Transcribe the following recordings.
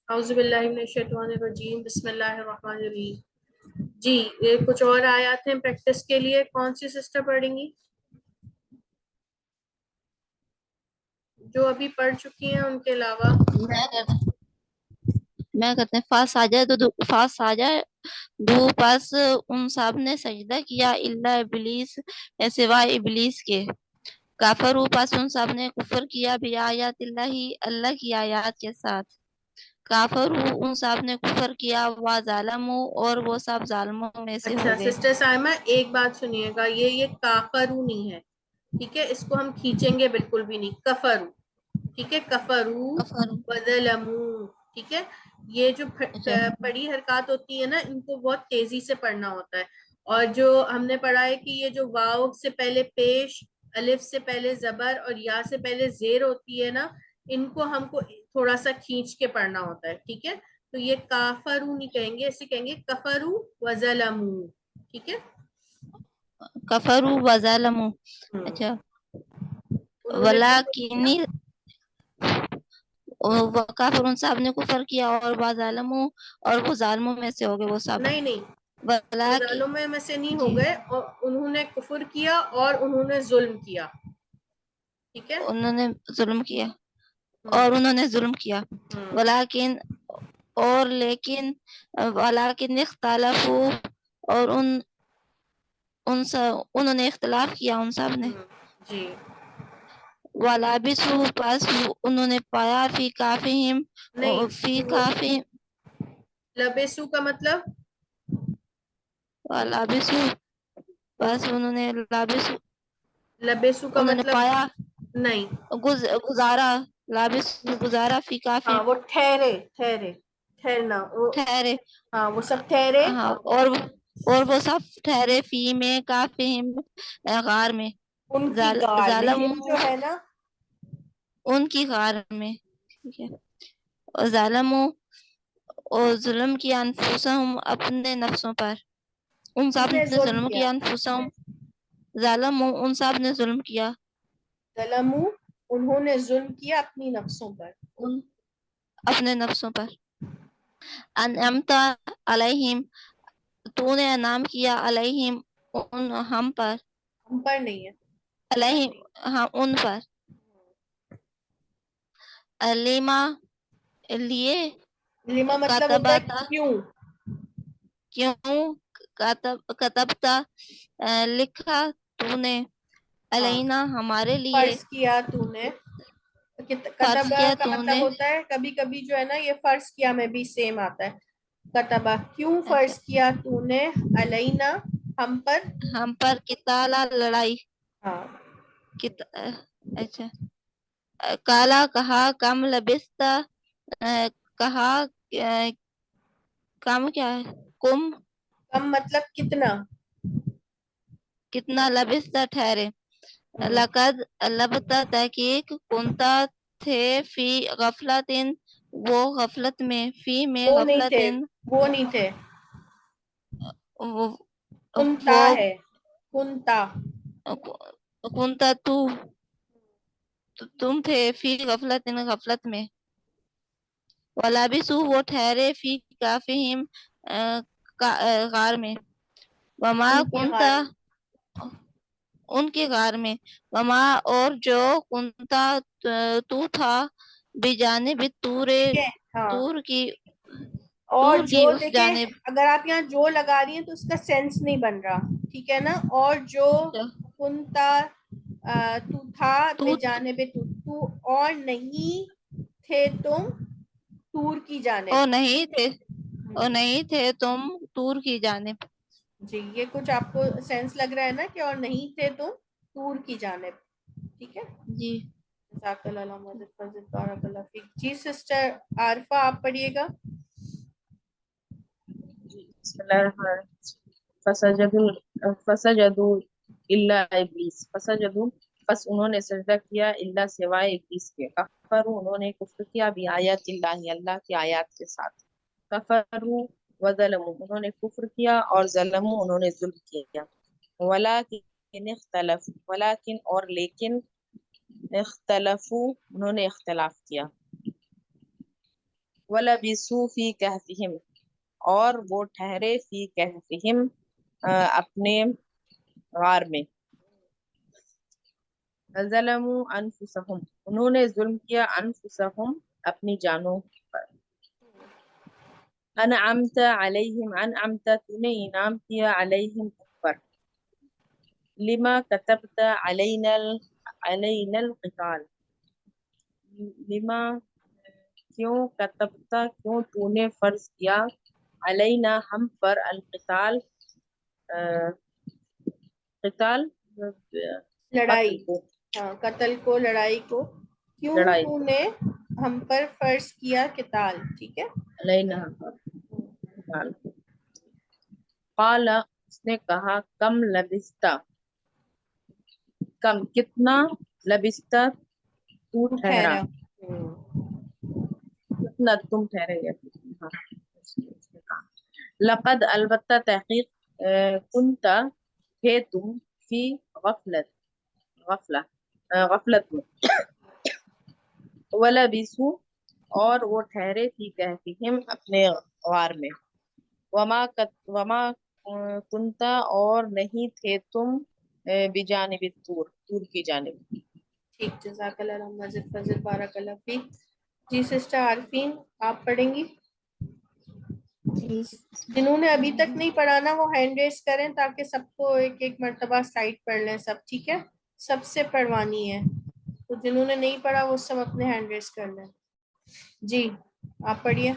اعوذ باللہ من الشیطان الرجیم، بسم اللہ الرحمن الرحیم۔ جی، یہ کچھ اور آیات ہیں پریکٹس کے لیے، کون سی سسٹر پڑھیں گی؟ جو ابھی پڑھ چکی ہیں ان کے علاوہ۔ میں کہتے ہیں فاساجدوا پس ان سب نے سجدہ کیا الا ابلیس سوائے ابلیس کے، کافروا پس ان سب نے کفر کیا بآیات اللہ کی آیات کے ساتھ، کافروا ان سب نے کفر کیا وظالموا اور وہ سب ظالموں میں سے اچھا ہو گئے۔ سسٹر سائمہ، ایک بات سنیے گا، یہ کافرو نہیں ہے، ٹھیک ہے؟ اس کو ہم کھینچیں گے بالکل بھی نہیں، کفرو، ٹھیک ہے؟ کفرو کفر وظلموا، ٹھیک ہے؟ یہ جو اچھا پڑی حرکات ہوتی ہے نا، ان کو بہت تیزی سے پڑھنا ہوتا ہے۔ اور جو ہم نے پڑھا ہے کہ یہ جو واو سے پہلے پیش، الف سے پہلے زبر اور یا سے پہلے زیر ہوتی ہے نا، ان کو ہم کو تھوڑا سا کھینچ کے پڑھنا ہوتا ہے، ٹھیک ہے؟ تو یہ کافرو نہیں کہیں گے، اسے کہیں گے کفرو وظلموا، ٹھیک ہے؟ کفروا وظلموا۔ اچھا انہوں نے کفر کیا۔ ولیکنی کافر ان سب نے کفر کیا اور وظالموا اور وہ ظالموں میں سے ہو گئے وہ سب، نہیں نہیں، وہ ولیکن ظالموں میں سے نہیں ہو جی گئے، اور انہوں نے کفر کیا اور انہوں نے ظلم کیا، ٹھیک ہے؟ انہوں نے ظلم کیا ہوں اور انہوں نے ظلم کیا، ہوں ولیکن اور لیکن ولیکن اختلافو اور انہوں نے اختلاف کیا ان سب نے، جی، ولابسو پس انہوں نے پایا فی کافہم فی نہیں، وہ کافہم لبسو کا مطلب ولابسو ہوں، پس انہوں نے لابسو لبسو کا انہوں نے مطلب پایا نہیں، گزارا لابسو گزارا فی ہاں کافہم وہ ٹھہرنا وہ، ٹھہرے، ہاں وہ سب ٹھہرے، ہاں اور وہ سب ٹھہرے فی میں کافہم غار میں، ان کی گار میں، ظالم یہ جو ہے نا، ان کی غار میں، ٹھیک ہے، اور ظالموں اور ظلم کیا انفسہم اپنے نفسوں پر، ان انہوں سب نے نے ظلم ظلم کیا، کیا انفسہم ظالموں ان سب نے ظلم کیا ظلموا انہوں نے ظلم کیا اپنی نفسوں پر، ان اپنے نفسوں پر، انعمت علیہم تو نے انعام کیا علیہم ان ہم پر، ہم پر نہیں ہے۔ علیہم ہاں ان پر، علیما لیے لما مطلب ہوتا ہے کتبتا کیوں، کیوں کتبتا لکھا تو نے ہاں علینا ہمارے لیے فرض کیا تو نے، فرض کتبہ کیا کا تو مطلب نے، ہوتا ہے کبھی کبھی جو ہے نا یہ فرض کیا میں بھی سیم آتا ہے، کتبہ کیوں اچھا فرض کیا تو نے، علینا ہم پر، ہم پر کتالا لڑائی ہاں اچھا کالا کہا کم لبستہ کہا کم کیا ہے کم کم مطلب کتنا، کتنا لبستہ ٹھہرے، ہوں، لقد لبتا تحقیق کنتا تھے فی غفلتن وہ غفلت میں، فی میں وہ نہیں تھے، غفلتن وہ نہیں تھے، وہ کنتا وہ ہے، کنتا، کنتا تو تم تھے فی غفلت غفلت میں، ولابسو وہ ٹھہرے فی کافہم غار میں، وما ان کے کنتا غار ان کے غار میں، وما اور جو کنتا تو تھا بجانب ٹھیک ہے، ہاں، تور کی اور تور کی جو اس دیکھیں جانب، اگر آپ یہاں جو لگا رہی ہیں تو اس کا سینس نہیں بن رہا، ٹھیک ہے نا؟ اور جو کنتا تو تھا تو بے جانب تو اور نہیں تھے تم تور کی اور جانب، نہیں تھے اور نہیں تھے تم تور کی جانب، جی یہ کچھ آپ کو سینس لگ رہا ہے نا کہ اور نہیں تھے تم تور کی جانب، ٹھیک ہے؟ جی جزاک اللہ علیہ وسلم، فضل بارک اللہ فیک۔ جی سسٹر عارفہ آپ پڑھیے گا۔ بسم اللہ الرحمن الرحیم، فسجدوا الا ابلیس، فسجدوا پس انہوں نے سجدہ کیا الا سوائے ابلیس کے، کفروا انہوں نے کفر کیا بآیات اللہ اللہ کی آیات کے ساتھ، کفروا وظلموا انہوں نے کفر کیا اور ظلموا انہوں نے ظلم کیا، ولکن اختلف ولکن اور لیکن اختلفوا انہوں نے اختلاف کیا، وَلَبِثُوا فِي كَهْفِهِمْ اور وہ ٹھہرے فی کہفہم اپنے غار میں. ظلموا انفسہم انہوں نے ظلم کیا انفسہم اپنی جانوں پر. انعمت علیہم انعمت تو نے انعام کیا علیہم پر. لما کتبت علینا القتال لما کیوں کتبت کیوں تو نے فرض کیا علینا ہم پر القتال قتال لڑائی، قتل کو ہاں قتل کو، لڑائی کو، کیوں لڑائی تو نے ہم پر فرض کیا قتال. ٹھیک ہے. علینا ہم پر قتال کو. قال اس نے کہا کم لبستا کم کتنا لبستا تو ٹھہرا کتنا تم ٹھہرے یا لقد البتہ تحقیق کنتا تھے تم فی غفلت میں. وَلَبِثُوا اور وہ ٹھہرے تھی کہفہم اپنے غار میں. وما کنتا اور نہیں تھے تم بجانب طور کی جانب. ٹھیک. جزاک اللہ مزید فضل بارک اللہ فیک. جی سسٹر عارفین آپ پڑھیں گی؟ جنہوں نے ابھی تک نہیں پڑھا نا وہ ہینڈ ریز کریں تاکہ سب کو ایک ایک مرتبہ سائٹ پڑھ لیں سب. ٹھیک ہے. سب سے پڑھوانی ہے تو جنہوں نے نہیں پڑھا وہ سب اپنے ہینڈ ریز کر لیں. جی آپ پڑھیے.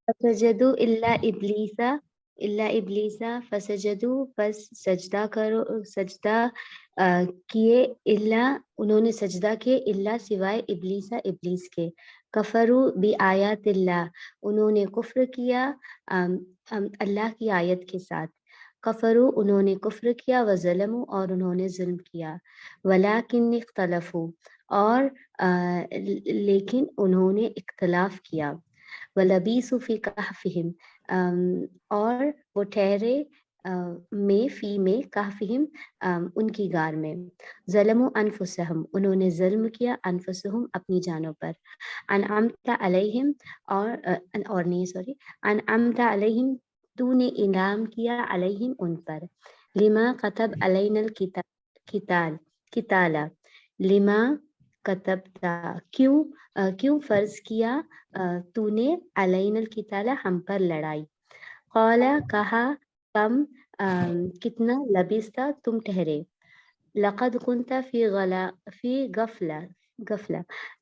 فسجدوا الا ابلیسا فسجدوا پس سجدہ کرو سجدہ کیے الا انہوں نے سجدہ کیے الا سوائے ابلیسا ابلیس کے. کفروا بآیات اللہ انہوں نے کفر کیا اللہ کی آیت کے ساتھ. کفروا انہوں نے کفر کیا وظلموا اور انہوں نے ظلم کیا. ولکن اختلفوا اور لیکن انہوں نے اختلاف کیا. وَلَبِثُوا فِي كَهْفِهِمْ اور وہ ٹھہرے میں فی میں کہفہم ان کی غار میں. ظلموا انفسہم انہوں نے ظلم کیا انفسہم اپنی جانوں پر. انعمت علیہم انعمت علیہم تو نے انعام کیا علیہم ان پر. لما کتب علینا القتال لما کتبتا کیوں فرض کیا تو نے علینا القتال ہم پر لڑائی. قال کہا کم کتنا لبثتا تم ٹھہرے. لقد كنت فی غفلہ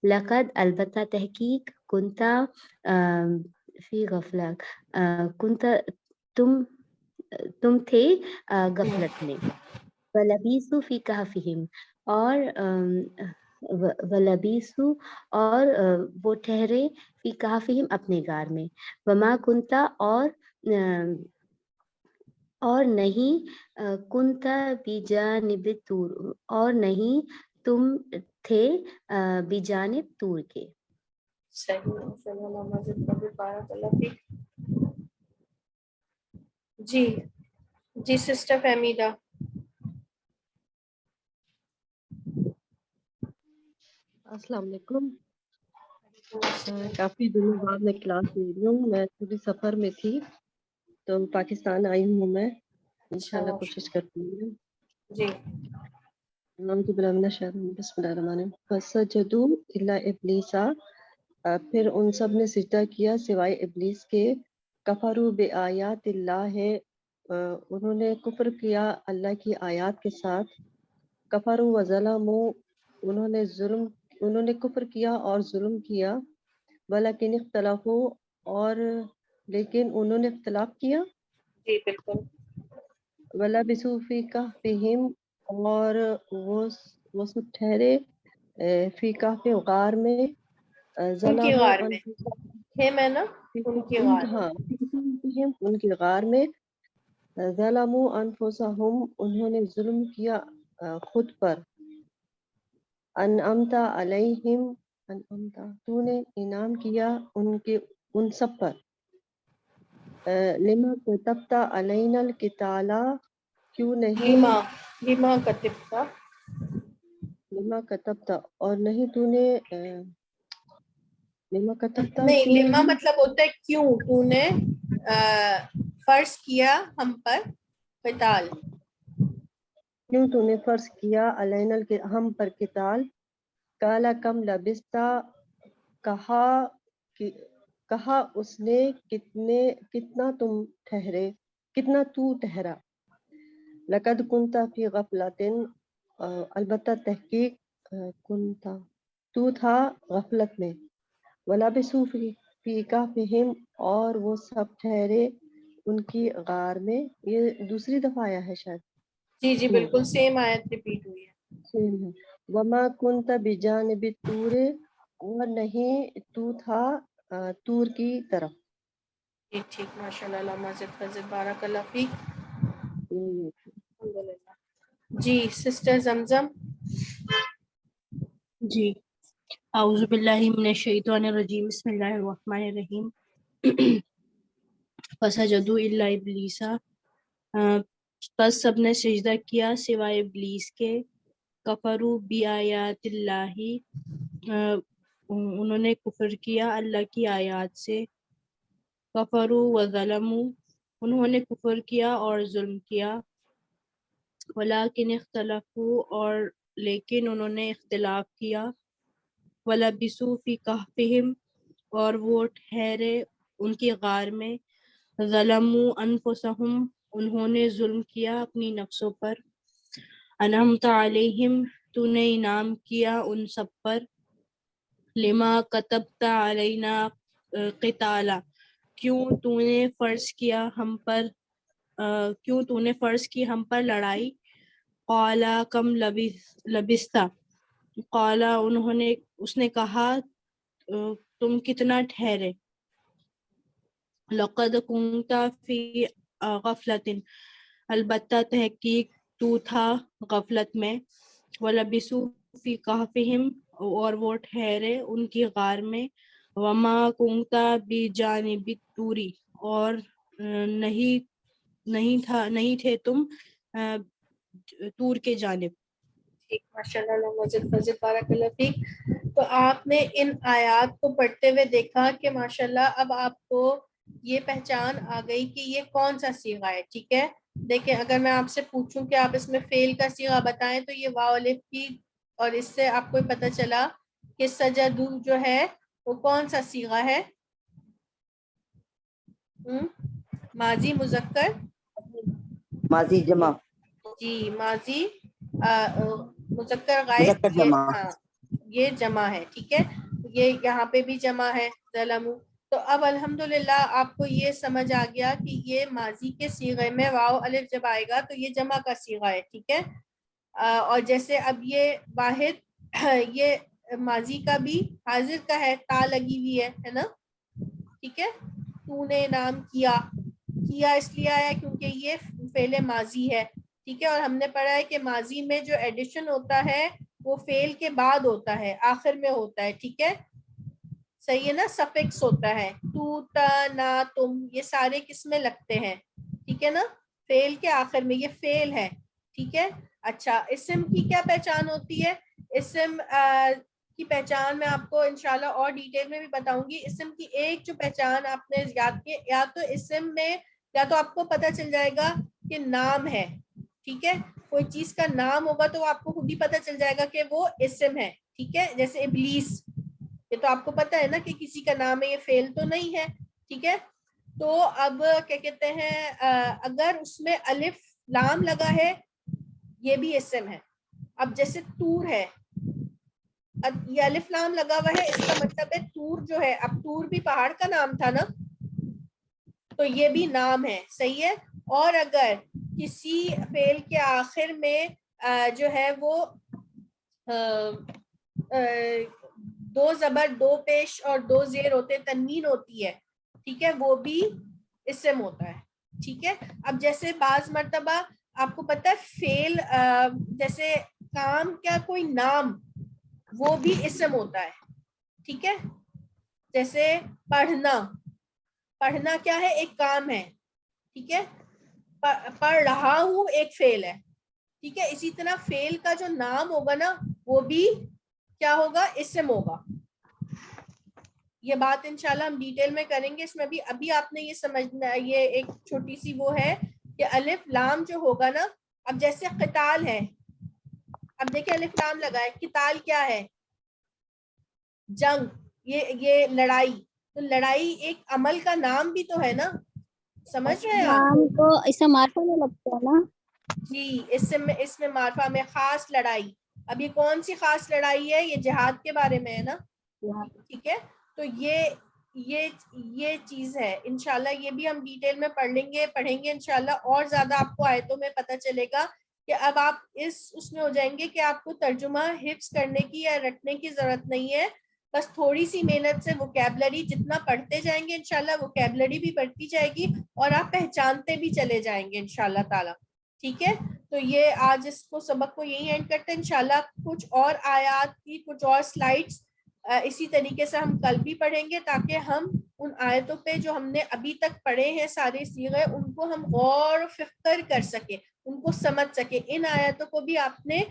لقد البتہ تحقیق كنت فی غفلہ كنت تم تھے غفلت میں. وَلَبِثُوا فِي كَهْفِهِمْ وَلَبِثُوا اور وہ ٹھہرے فی کہفہم اپنے غار میں. وما کنتا اور نہیں کنتا بجانب طور اور نہیں تم تھے بجانب طور کے. جی جی سسٹر فہمیدہ. السلام علیکم. کافی دنوں بعد میں کلاس لے رہی ہوں. میں تھوڑی سفر میں تھی تو پاکستان آئی ہوں میں. انشاءاللہ کوشش کرتی ہوں. جی بسم اللہ الرحمن الرحیم. فسجدوا الا ابلیسا پھر ان سب نے سجدہ کیا سوائے ابلیس کے. کفروا بآیات اللہ انہوں نے کفر کیا اللہ کی آیات کے ساتھ. کفروا وظلموا انہوں نے کفر کیا اور ظلم کیا. ولیکن اختلافوا اور لیکن انہوں نے اختلاف کیا. جی بالکل. وَلَبِثُوا فِي كَهْفِهِمْ اور وہ سب ٹھہرے فی کہف غار میں. ان کی غار میں ہے میں نا ان کی غار ہاں ان کی غار میں. ظلموا انفسہم انہوں نے ظلم کیا خود پر. انعمت علیہم تو نے انعام کیا ان سب پر. لما کتبت علینا القتال کیوں نہیں لما کتبتا لما کتبت اور نہیں تو نے لما كتبت نہیں، کیوں لما مطلب ہوتا ہے کیوں تو نے فرض کیا ہم پر قتال. کیوں تو نے فرض کیا علینا ہم پر قتال. کالا کم لبستا کہا اس نے کتنا تم ٹھہرے، کتنا تو ٹھہرا. لقد کنت فی غفلۃ البتہ تحقیق کنت تو تھا غفلت میں. ولبثوا فی کہفہم اور وہ سب ٹھہرے ان کی غار میں. یہ دوسری دفعہ آیا ہے شاید. جی جی بالکل سیم آیت ریپیٹ ہوئی ہے. سیم ہے. وما کنت بجانب الطور اور نہیں تو تھا طور کی طرف. ٹھیک ٹھیک ماشاء اللہ. علامہ زد فضل بارک اللہ فیک. الحمدللہ. جی سسٹر زمزم. جی اعوذ باللہ من الشیطان الرجیم بسم اللہ الرحمن الرحیم. فسجدوا الا ابلیس پس سب نے سجدہ کیا سوائے ابلیس کے. کفروا بآیات اللہ انہوں نے کفر کیا اللہ کی آیات سے. کفروا وظلموا انہوں نے کفر کیا اور ظلم کیا. ولیکن اختلفوا اور لیکن انہوں نے اختلاف کیا. وَلَبِثُوا فِي كَهْفِهِمْ اور وہ ٹھہرے ان کی غار میں. ظَلَمُوا أَنفُسَهُمْ انہوں نے ظلم کیا اپنی نفسوں پر. أَنْعَمْتَ عَلَيْهِمْ تو نے انعام کیا ان سب پر. لِمَا كَتَبْتَ عَلَيْنَا قِتَالًا کیوں تو نے فرض کیا ہم پر ہم پر لڑائی. قَالَ كَمْ لَبِثْتَ قَالَ اس نے کہا تم کتنا ٹھہرے. لَقَدْ كُنْتَ فِي غَفْلَةٍ البتہ تحقیق تو تھا غفلت میں. وَلَبِثُوا فِي كَهْفِهِمْ اور وہ ٹھہرے ان کی غار میں. وَمَا كُنْتَ بِجَانِبِ الطُّورِ اور نہیں تھے تم طور کے جانب. ٹھیک ماشاء اللہ. علامہ زد فضل بارک اللہ فیک. تو آپ نے ان آیات کو پڑھتے ہوئے دیکھا کہ ماشاءاللہ اب آپ کو یہ پہچان آ گئی کہ یہ کون سا صیغہ ہے. ٹھیک ہے دیکھیں اگر میں آپ سے پوچھوں کہ آپ اس میں فعل کا صیغہ بتائیں تو یہ واو الف کی اور اس سے آپ کو پتہ چلا کہ سجدو جو ہے وہ کون سا صیغہ ہے. ماضی مذکر ماضی جمع جی ماضی مذکر غائب مذکر یہ جمع. ہاں یہ جمع ہے. ٹھیک ہے یہ یہاں پہ بھی جمع ہے ظلموا. تو اب الحمدللہ آپ کو یہ سمجھ آ گیا کہ یہ ماضی کے صیغے میں واو الف جب آئے گا تو یہ جمع کا صیغہ ہے. ٹھیک ہے اور جیسے اب یہ واحد یہ ماضی کا بھی حاضر کا ہے تا لگی ہوئی ہے نا. ٹھیک ہے تو نے نام کیا اس لیے آیا کیونکہ یہ فعل ماضی ہے. ٹھیک ہے اور ہم نے پڑھا ہے کہ ماضی میں جو ایڈیشن ہوتا ہے وہ فعل کے بعد ہوتا ہے آخر میں ہوتا ہے. ٹھیک ہے صحیح ہے نا. سفکس ہوتا ہے تو تا نا تم یہ سارے کس میں لگتے ہیں. ٹھیک ہے نا فعل کے آخر میں یہ فعل ہے. ٹھیک ہے اچھا اسم کی کیا پہچان ہوتی ہے. اسم کی پہچان میں آپ کو انشاءاللہ اور ڈیٹیل میں بھی بتاؤں گی. اسم کی ایک جو پہچان آپ نے یاد کی یا تو اسم میں یا تو آپ کو پتہ چل جائے گا کہ نام ہے. ٹھیک ہے کوئی چیز کا نام ہوگا تو آپ کو خود ہی پتہ چل جائے گا کہ وہ اسم ہے. ٹھیک ہے جیسے ابلیس یہ تو آپ کو پتہ ہے نا کہ کسی کا نام ہے یہ فعل تو نہیں ہے. ٹھیک ہے تو اب کیا کہتے ہیں اگر اس میں الف لام لگا ہے یہ بھی اسم ہے. اب جیسے طور ہے اب یہ الف لام لگا ہوا ہے اس کا مطلب ہے طور جو ہے. اب طور بھی پہاڑ کا نام تھا نا تو یہ بھی نام ہے. صحیح ہے اور اگر کسی فعل کے آخر میں جو ہے وہ دو زبر دو پیش اور دو زیر ہوتے تنوین ہوتی ہے. ٹھیک ہے وہ بھی اسم ہوتا ہے. ٹھیک ہے اب جیسے بعض مرتبہ آپ کو پتہ ہے فعل جیسے کام کیا کوئی نام وہ بھی اسم ہوتا ہے. ٹھیک ہے جیسے پڑھنا کیا ہے ایک کام ہے. ٹھیک ہے پڑھ رہا ہوں ایک فعل ہے. ٹھیک ہے اسی طرح فعل کا جو نام ہوگا نا وہ بھی کیا ہوگا اسم ہوگا. یہ بات انشاءاللہ ہم ڈیٹیل میں کریں گے. اس میں بھی ابھی آپ نے یہ سمجھنا، یہ ایک چھوٹی سی وہ ہے کہ الف لام جو ہوگا نا، اب جیسے قتال ہے، اب دیکھیں الف لام لگا ہے، قتال کیا ہے؟ جنگ، یہ لڑائی. تو لڑائی ایک عمل کا نام بھی تو ہے نا، سمجھ رہے ہیں آپ؟ نام تو اس سے مارکا میں لگتا ہے نا. جی، اس میں معرفہ میں خاص لڑائی. اب یہ کون سی خاص لڑائی ہے؟ یہ جہاد کے بارے میں ہے نا، ٹھیک ہے. تو یہ چیز ہے. انشاءاللہ یہ بھی ہم ڈیٹیل میں پڑھیں گے انشاءاللہ. اور زیادہ آپ کو آیتوں میں پتہ چلے گا کہ اب آپ اس میں ہو جائیں گے کہ آپ کو ترجمہ حفظ کرنے کی یا رٹنے کی ضرورت نہیں ہے. بس تھوڑی سی محنت سے ووکیبلری جتنا پڑھتے جائیں گے انشاءاللہ ووکیبلری بھی بڑھتی جائے گی اور آپ پہچانتے بھی چلے جائیں گے انشاءاللہ تعالی. ٹھیک ہے، تو یہ آج اس کو سبق کو یہی اینڈ کرتے ہیں انشاءاللہ. کچھ اور آیات کی کچھ اور سلائیڈز اسی طریقے سے ہم کل بھی پڑھیں گے تاکہ ہم ان آیتوں پہ جو ہم نے ابھی تک پڑھے ہیں سارے صیغے، ان کو ہم غور و فکر کر سکیں، ان کو سمجھ سکیں. ان آیتوں کو بھی آپ نے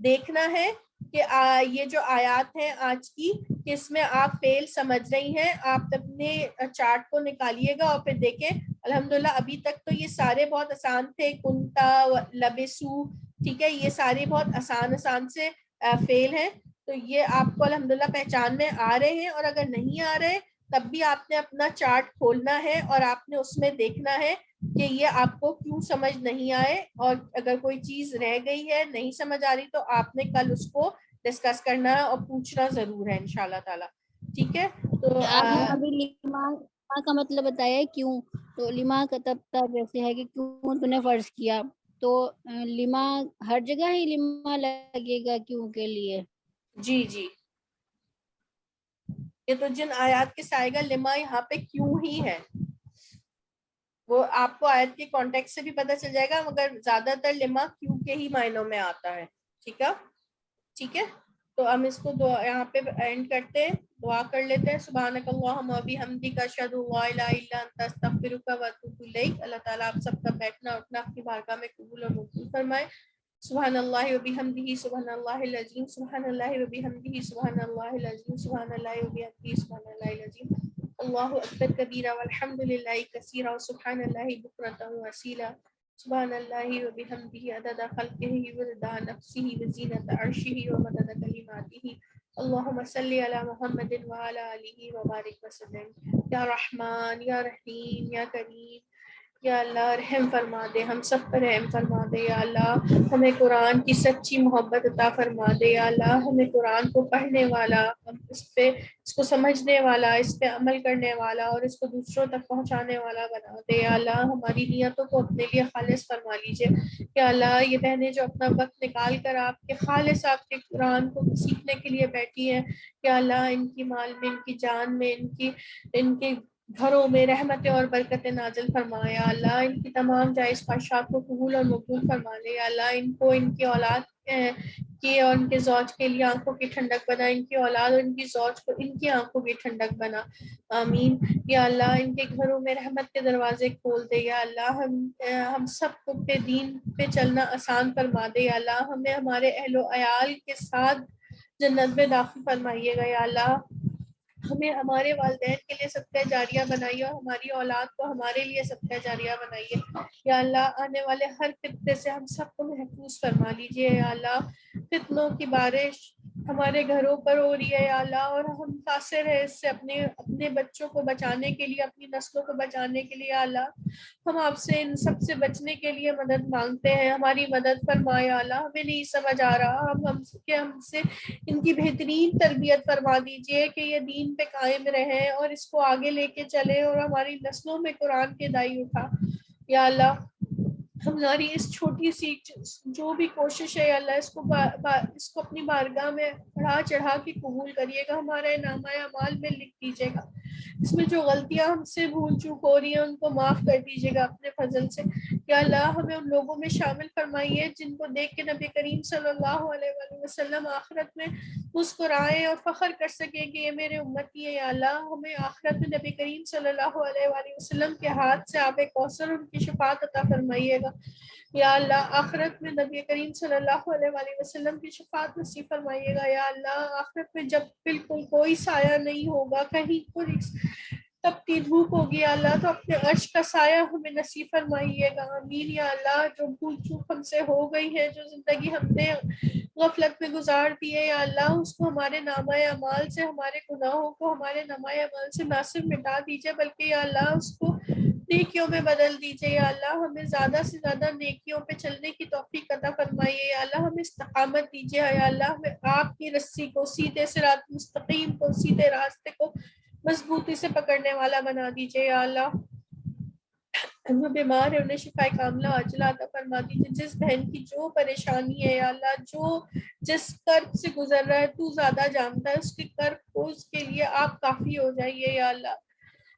دیکھنا ہے کہ یہ جو آیات ہیں آج کی، کہ اس میں آپ فعل سمجھ رہی ہیں. آپ اپنے چارٹ کو نکالیے گا اور پھر دیکھیں. الحمدللہ ابھی تک تو یہ سارے بہت آسان تھے. کنتا، لبسو، ٹھیک ہے، یہ سارے بہت آسان سے فعل ہیں. تو یہ آپ کو الحمدللہ پہچان میں آ رہے ہیں. اور اگر نہیں آ رہے تب بھی آپ نے اپنا چارٹ کھولنا ہے اور آپ نے اس میں دیکھنا ہے کہ یہ آپ کو کیوں سمجھ نہیں آئے. اور اگر کوئی چیز رہ گئی ہے، نہیں سمجھ آ رہی، تو آپ نے کل اس کو ڈسکس کرنا ہے اور پوچھنا ضرور ہے انشاءاللہ تعالی. ٹھیک ہے، تو آپ نے ابھی لما کا مطلب بتایا ہے کیوں، تو لما کا تب جیسے ہے کہ کیوں تو نے فرض کیا، تو لما ہر جگہ ہی لما لگے گا کیوں کے لیے؟ جی جی، یہ تو جن آیات کے سائے گا لما یہاں پہ کیوں ہی ہے، وہ آپ کو آیت کے کانٹیکٹ سے بھی پتہ چل جائے گا، مگر زیادہ تر لما کیوں کے ہی معنوں میں آتا ہے. ٹھیک ہے. تو ہم اس کو یہاں پہ اینڈ کرتے ہیں، دعا کر لیتے ہیں. سبحانک اللہم و بحمدک اشہد ان لا الہ الا انت استغفرک و اتوب الیک. اللہ تعالیٰ آپ سب کا بیٹھنا اٹھنا اپنی بارگاہ میں قبول اور مقبول فرمائے. سبحان اللہ و بحمدہ سبحان اللہ العظیم، سبحان اللہ و بحمدہ سبحان اللہ العظیم، سبحان اللہ و بحمدہ سبحان اللہ العظیم، اللہ اکبر کبیرہ والحمد للہ کثیرہ وسبحان اللہ بکرۃ واسیلہ. سبحان اللہ و بحمدہ عدد خلقہ ورضا نفسہ وزینۃ عرشہ ومدد کلماتہ. اللہم صلی علی محمد وعلی آلہ وبارک وسلم. یا رحمان یا رحیم یا کریم، یا اللہ رحم فرما دے، ہم سب پر رحم فرما دے. یا اللہ ہمیں قرآن کی سچی محبت عطا فرما دے. یا اللہ ہمیں قرآن کو پڑھنے والا، اس کو سمجھنے والا، اس پہ عمل کرنے والا اور اس کو دوسروں تک پہنچانے والا بنا دے. یا اللہ ہماری نیتوں کو اپنے لیے خالص فرما لیجیے. یا اللہ یہ بہنیں جو اپنا وقت نکال کر آپ کے خالص آپ کے قرآن کو سیکھنے کے لیے بیٹھی ہیں، یا اللہ ان کی مال میں، ان کی جان میں، ان کے گھروں میں رحمتیں اور برکتیں نازل فرما. یا اللہ ان کی تمام جائز خواہشات کو قبول اور مقبول فرما لے. یا اللہ ان کو، ان کی اولاد کی اور ان کے زوج کے لیے آنکھوں کی ٹھنڈک بنا، ان کی اولاد اور ان کی زوج کو ان کی آنکھوں کی ٹھنڈک بنا. آمین. یا اللہ ان کے گھروں میں رحمت کے دروازے کھول دے. یا اللہ ہم سب کو پہ دین پہ چلنا آسان فرما دے. یا اللہ ہمیں ہمارے اہل و عیال کے ساتھ جنت میں داخل فرمائیے گا. یا اللہ ہمیں ہمارے والدین کے لیے صدقہ جاریہ بنائیے اور ہماری اولاد کو ہمارے لیے صدقہ جاریہ بنائیے. یا اللہ آنے والے ہر فتنے سے ہم سب کو محفوظ فرما لیجیے. یا اللہ فتنوں کی بارش ہمارے گھروں پر ہو رہی ہے یا اللہ، اور ہم متاثر ہیں اس سے اپنے بچوں کو بچانے کے لیے، اپنی نسلوں کو بچانے کے لیے. یا اللہ ہم آپ سے ان سب سے بچنے کے لیے مدد مانگتے ہیں، ہماری مدد فرمائے. یا اللہ ہمیں نہیں سمجھ آ رہا، ہم سے ان کی بہترین تربیت فرما دیجیے کہ یہ دین پہ قائم رہیں اور اس کو آگے لے کے چلے اور ہماری نسلوں میں قرآن کے دائی اٹھا. یا اللہ ہماری اس چھوٹی سی جو بھی کوشش ہے یا اللہ اس کو اپنی بارگاہ میں بڑھا چڑھا کے قبول کریے گا، ہمارے نامہ اعمال میں لکھ دیجیے گا. اس میں جو غلطیاں ہم سے بھول چوک ہو رہی ہیں ان کو معاف کر دیجیے گا اپنے فضل سے. یا اللہ ہمیں ان لوگوں میں شامل فرمائیے جن کو دیکھ کے نبی کریم صلی اللہ علیہ وآلہ وسلم آخرت میں مسکرائیں اور فخر کر سکیں کہ یہ میرے امتی ہے. یا اللہ ہمیں آخرت میں نبی کریم صلی اللہ علیہ وآلہ وسلم کے ہاتھ سے آب کوثر ان کی شفاعت عطا فرمائیے گا. یا اللہ آخرت میں نبی کریم صلی اللہ علیہ وآلہ وسلم کی شفاعت نصیب فرمائیے گا. یا اللہ آخرت میں جب بالکل کوئی سایہ نہیں ہوگا, کہیں کوئی تپتی دھوپ ہوگی یا اللہ, تو اپنے عرش کا سایہ ہمیں نصیب فرمائیے گا. آمین یا اللہ. جو بھول چوک ہم سے ہو گئی ہے, جو زندگی ہم نے غفلت میں گزار دی ہے یا اللہ, اس کو ہمارے نامہ اعمال سے, ہمارے گناہوں کو ہمارے نامہ اعمال سے نہ صرف مٹا دیجیے بلکہ یا اللہ اس کو نیکیوں میں بدل دیجیے. یا اللہ ہمیں زیادہ سے زیادہ نیکیوں پہ چلنے کی توفیق عطا فرمائیے. یا اللہ ہمیں استقامت دیجیے. یا اللہ ہمیں آپ کی رسی کو, سیدھے صراط مستقیم کو, سیدھے راستے کو مضبوطی سے پکڑنے والا بنا دیجیے. یا اللہ جو بیمار ہے انہیں شفا کاملہ عاجلہ عطا فرما دیجیے. جس بہن کی جو پریشانی ہے یا اللہ, جو جس کرب سے گزر رہا ہے تو زیادہ جانتا ہے, اس کے کرب کو, اس کے لیے آپ کافی ہو جائیے. یا اللہ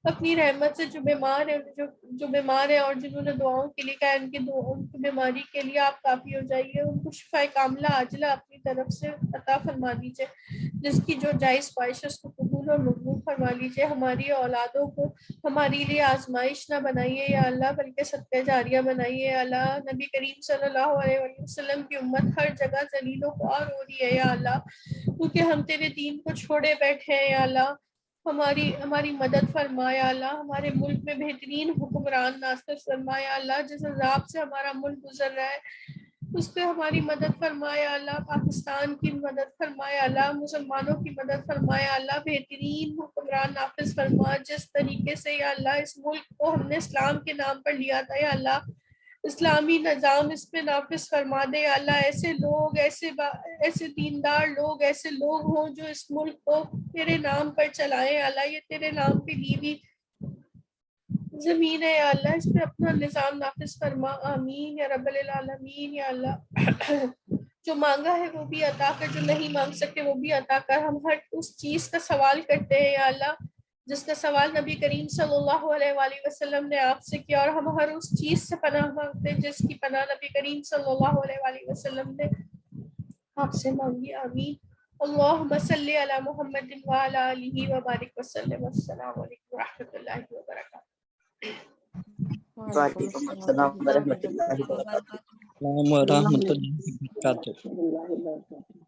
اپنی رحمت سے جو بیمار ہے, جو بیمار ہے اور جنہوں نے دعاؤں کے لیے کہا, ان کی بیماری کے لیے آپ کافی ہو جائیے. ان کو شفا کاملہ عاجلہ اپنی طرف سے عطا فرما دیجیے. جس کی جو جائز خواہش ہے اس کو قبول اور مقبول فرما لیجیے. ہماری اولادوں کو ہماری لیے آزمائش نہ بنائیے یا اللہ, بلکہ صدقہ جاریہ بنائیے. یا اللہ نبی کریم صلی اللہ علیہ وسلم کی امت ہر جگہ ذلیل و خوار ہو رہی ہے یا اللہ, کیونکہ ہم تیرے دین کو چھوڑے بیٹھے ہیں. یا اللہ ہماری مدد فرما. یا اللہ ہمارے ملک میں بہترین حکمران ناصر فرما. یا اللہ جس عذاب سے ہمارا ملک گزر رہا ہے اس پہ ہماری مدد فرما. یا اللہ پاکستان کی مدد فرما. یا اللہ مسلمانوں کی مدد فرما. یا اللہ بہترین حکمران نافذ فرما. جس طریقے سے یا اللہ اس ملک کو ہم نے اسلام کے نام پر لیا تھا, یا اللہ اسلامی نظام اس پہ نافذ فرما دے. یا اللہ ایسے لوگ, ایسے دیندار لوگ, ایسے لوگ ہوں جو اس ملک کو تیرے نام پر چلائیں. یا اللہ یہ تیرے نام پہ لی ہوئی زمین ہے یا اللہ, اس پہ اپنا نظام نافذ فرما. آمین یا رب العالمین. یا اللہ جو مانگا ہے وہ بھی عطا کر, جو نہیں مانگ سکے وہ بھی عطا کر. ہم ہر اس چیز کا سوال کرتے ہیں یا اللہ جس کا سوال نبی کریم صلی اللہ علیہ وآلہ وسلم نے آپ سے کیا, اور ہم ہر اس چیز سے پناہ مانگتے ہیں جس کی پناہ نبی کریم صلی اللہ علیہ وآلہ وسلم نے آپ سے مانگی. آمین. اللہم صلی علی محمد وعلی آلہ وبارک وسلم. السلام علیکم ورحمۃ اللہ وبرکاتہ. وعلیکم السلام ورحمۃ اللہ وبرکاتہ. السلام ورحمۃ اللہ وبرکاتہ.